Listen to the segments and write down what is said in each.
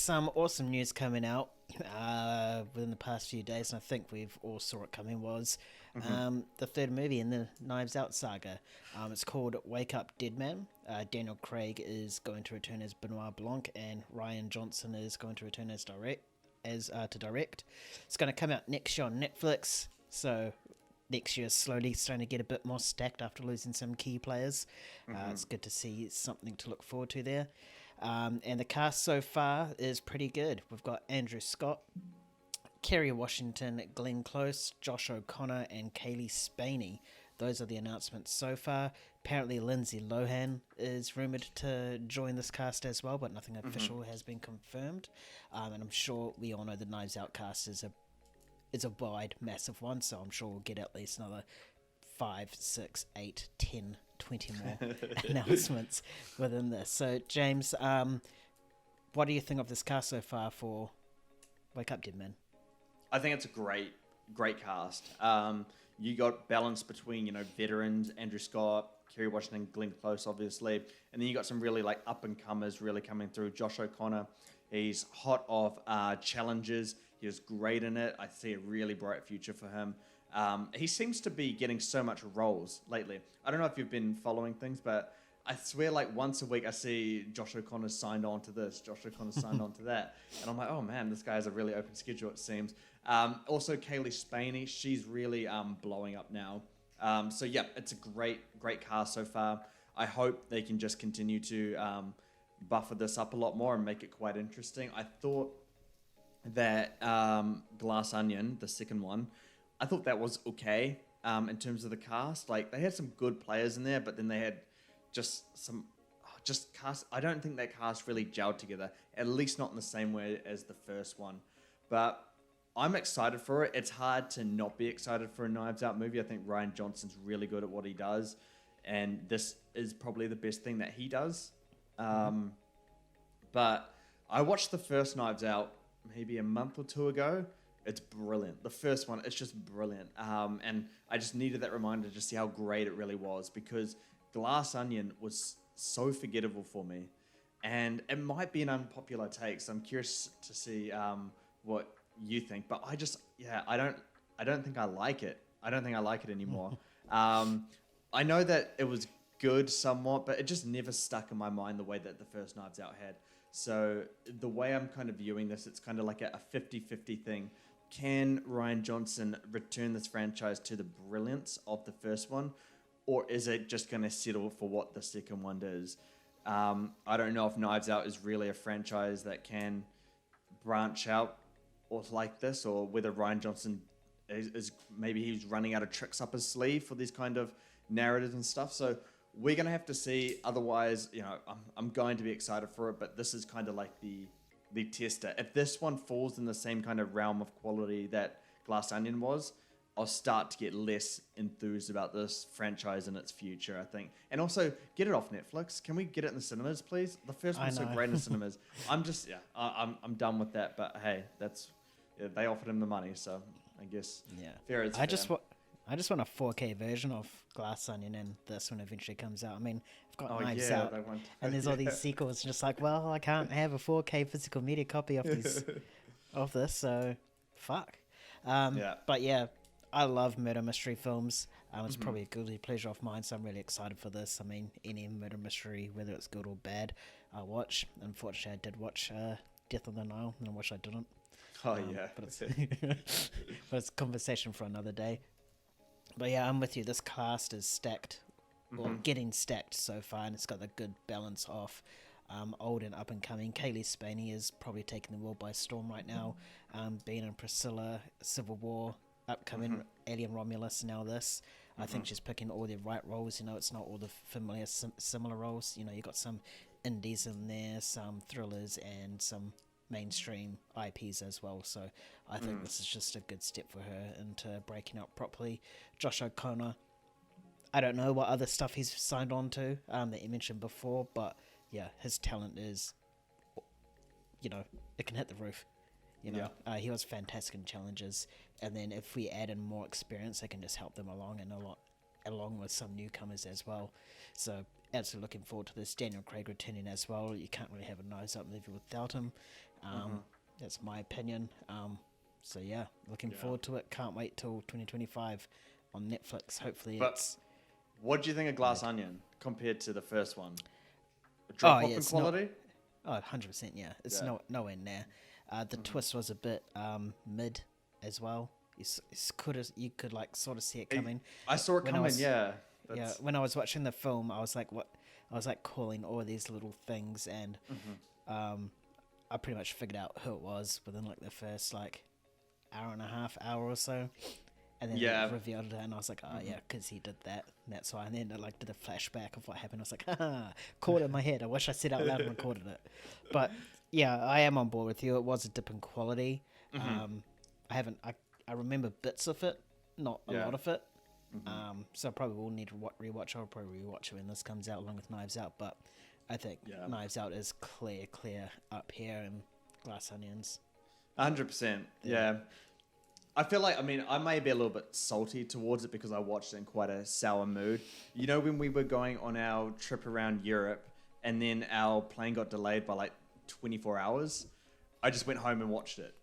some awesome news coming out within the past few days, and I think we've all saw it coming, was the third movie in the Knives Out saga. It's called Wake Up Dead Man. Daniel Craig is going to return as Benoit Blanc, and Rian Johnson is going to return to direct. It's going to come out next year on Netflix, so next year is slowly starting to get a bit more stacked after losing some key players. It's good to see something to look forward to there. And the cast so far is pretty good. We've got Andrew Scott, Kerry Washington, Glenn Close, Josh O'Connor, and Cailee Spaney. Those are the announcements so far. Apparently Lindsay Lohan is rumoured to join this cast as well, but nothing official has been confirmed. And I'm sure we all know the Knives Out cast is a wide, massive one, so I'm sure we'll get at least another 5, 6, 8, 10, 20 more announcements within this. So, James, what do you think of this cast so far for Wake Up Dead Man? I think it's a great cast. You got balance between, veterans, Andrew Scott, Kerry Washington, Glenn Close, obviously. And then you got some really up-and-comers really coming through. Josh O'Connor, he's hot off challenges. He was great in it. I see a really bright future for him. He seems to be getting so much roles lately. I don't know if you've been following things, but I swear once a week I see Josh O'Connor signed on to this, Josh O'Connor signed on to that. And I'm like, oh man, this guy has a really open schedule, it seems. Also, Cailee Spaney, she's really blowing up now. So yeah, it's a great cast so far. I hope they can just continue to buffer this up a lot more and make it quite interesting. I thought that Glass Onion, the second one, I thought that was okay in terms of the cast. They had some good players in there, but then they had just cast. I don't think that cast really gelled together, at least not in the same way as the first one. But I'm excited for it. It's hard to not be excited for a Knives Out movie. I think Rian Johnson's really good at what he does, and this is probably the best thing that he does. But I watched the first Knives Out maybe a month or two ago. It's brilliant. The first one, it's just brilliant. And I just needed that reminder to see how great it really was, because Glass Onion was so forgettable for me. And it might be an unpopular take, so I'm curious to see what you think. But I don't think I like it. I don't think I like it anymore. I know that it was good somewhat, but it just never stuck in my mind the way that the first Knives Out had. So the way I'm kind of viewing this, it's kind of like a 50-50 thing. Can Rian Johnson return this franchise to the brilliance of the first one, or is it just going to settle for what the second one is? I don't know if Knives Out is really a franchise that can branch out or like this, or whether Rian Johnson is maybe he's running out of tricks up his sleeve for these kind of narratives and stuff. So we're going to have to see. Otherwise, I'm going to be excited for it, but this is kind of like the tester. If this one falls in the same kind of realm of quality that Glass Onion was, I'll start to get less enthused about this franchise and its future, I think. And also, get it off Netflix. Can we get it in the cinemas, please? The first one's so great in the cinemas. I'm done with that. But hey, they offered him the money, so I guess fair is fair. I just want a 4K version of Glass Onion, and this one eventually comes out. I mean, I've got Knives Out, and there's all these sequels. Just I can't have a 4K physical media copy of this, so fuck. But yeah, I love murder mystery films. It's probably a guilty pleasure of mine, so I'm really excited for this. I mean, any murder mystery, whether it's good or bad, I watch. Unfortunately, I did watch Death on the Nile, and I wish I didn't. Oh yeah, but it's a conversation for another day. But yeah, I'm with you. This cast is stacked, or getting stacked so far, and it's got a good balance of old and up and coming. Cailee Spaney is probably taking the world by storm right now, being in Priscilla, Civil War, upcoming Alien Romulus. Now this, I think she's picking all the right roles. It's not all the familiar similar roles. You got some indies in there, some thrillers, and some mainstream IPs as well. So I think this is just a good step for her into breaking out properly. Josh O'Connor, I don't know what other stuff he's signed on to that you mentioned before, but yeah, his talent is, it can hit the roof. He was fantastic in challenges, and then if we add in more experience, it can just help them along with some newcomers as well. So absolutely looking forward to this. Daniel Craig returning as well. You can't really have a Knives Out movie without him. That's my opinion. So yeah, looking forward to it. Can't wait till 2025 on Netflix. Hopefully it's... What do you think of Glass Onion compared to the first one? A drop off in quality? 100%, yeah. It's nowhere near. The twist was a bit mid as well. You could like sort of see it coming. I saw it coming, yeah. Yeah, when I was watching the film, I was like, what? I was like calling all these little things, and I pretty much figured out who it was within like the first like hour and a half, hour or so. And then they revealed it, and I was like, oh, yeah, because he did that, and that's why. And then I like did a flashback of what happened. I was like, caught it in my head. I wish I said out loud and recorded it. But, yeah, I am on board with you. It was a dip in quality. I remember bits of it, not a lot of it. So I probably will need to rewatch. I'll probably rewatch it when this comes out along with Knives Out. But I think Knives Out is clear up here, and Glass Onions. 100%, yeah. I feel like, I may be a little bit salty towards it because I watched it in quite a sour mood. You know, when we were going on our trip around Europe and then our plane got delayed by like 24 hours, I just went home and watched it.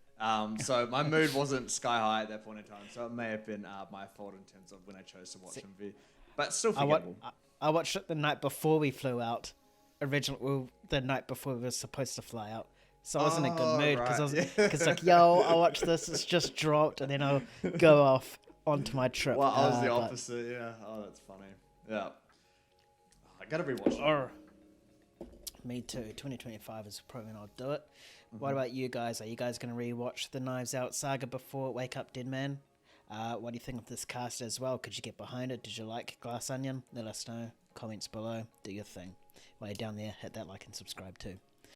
So my mood wasn't sky high at that point in time. So it may have been my fault in terms of when I chose to watch a movie. But still forgettable. I watched it the night before we flew out. The night before we were supposed to fly out. So I was in a good mood because like, I watched this, it's just dropped, and then I'll go off onto my trip. Well, I was the opposite, yeah. Oh, that's funny. Yeah. I gotta rewatch it. Me too. 2025 is probably when I'll do it. What about you guys? Are you guys going to rewatch the Knives Out saga before Wake Up Dead Man? What do you think of this cast as well? Could you get behind it? Did you like Glass Onion? Let us know. Comments below. Do your thing. While you're down there, hit that like and subscribe too.